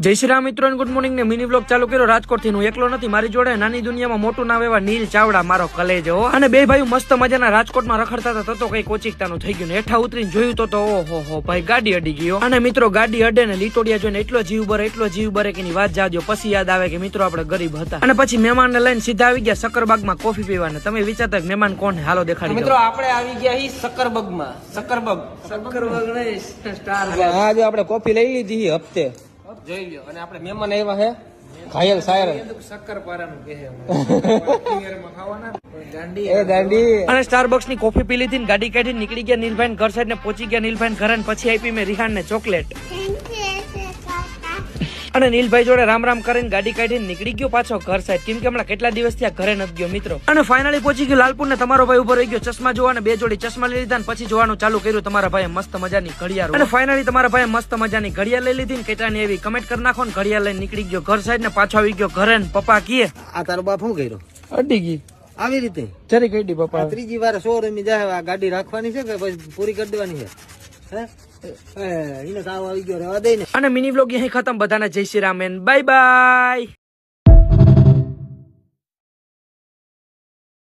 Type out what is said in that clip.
જય શ્રી રામ મિત્રો, good morning ને મિની વ્લોગ ચાલુ કર્યો રાજકોટ થી. હું એકલો નથી, મારી જોડે નાની દુનિયામાં મોટું નામ એવા નીલ ચાવડા મારો કલેજો, અને બે ભાઈ મસ્ત મજાના રાજકોટમાં રખડતા હતા. તો કઈ કોચિકતાનું થઈ ગયું ને હેઠા ઉતરીને જોયું તો ઓહો ભાઈ ગાડી અડી ગયો. અને મિત્રો ગાડી અડે ને લીટોડિયા જોઈને એટલો જીવ બરે કે ની વાત જાજો. પછી યાદ આવે કે મિત્રો આપણે ગરીબ હતા. અને પછી મહેમાન ને લઈને સીધા આવી ગયા સક્કરબાગમાં કોફી પીવાને. તમે વિચારતા મહેમાન કોણ? હાલો દેખાડી મિત્રો આપણે આવી ગયા હી સક્કરબાગમાં. સક્કરબાગ નહીં, સ્ટારબાગ. હા જો આપણે કોફી લઈ લીધી હપ્તે જોઈ લ્યો. અને આપણે મહેમાન આવ્યા છે ઘાયલ સાયર શક્કરપારાનું કહે એ ગાંડી. અને સ્ટારબક્સ ની કોફી પી લીધી, ગાડી કાઢી નીકળી ગયા નીલભાઈ ઘર સાઈડ ને પહોંચી ગયા નીલભાઈ ઘરે. પછી આપી મેં રિહાન ને ચોકલેટ. અને નીલભાઈ જોડે રામ રામ કરીને ગાડી કાઢીને નીકળી ગયો પાછો ઘર સાઈડ, કેમ કે હમણાં કેટલા દિવસ થી ઘરે નથી ગયો મિત્રો. અને ફાઇનલી પહોંચી ગયો લાલપુર ને તમારો ભાઈ ઉભો રહી ગયો ચશ્મા જોવા, ને બે જોડી ચશ્મા લઈ લીધા. પછી જોવાનું ચાલુ કર્યું તમારા ભાઈ મસ્ત મજાની ઘડિયાળ. અને ફાઇનલી તમારા ભાઈ મસ્ત મજાની ઘડિયાળ લઈ લીધી ને કેટલાની એવી કમેન્ટ કરી નાખો ને ઘડિયાળ લઈને નીકળી ગયો ઘર સાઈડ ને પાછો આવી ગયો ઘરે. ને પપ્પા કીએ આ તારો બાપ શું કર્યો? અડી ગઈ આવી રીતે જરી કઈ પપ્પા. ત્રીજી વાર શોરૂમ જાય. આ ગાડી રાખવાની છે કે પછી પૂરી કરી દેવાની છે? એને તાવ આવી ગયો રહેવા દે ને. અને મિની વ્લોગ અહીં ખતમ. બધાને જય શ્રી રામ, બાય બાય.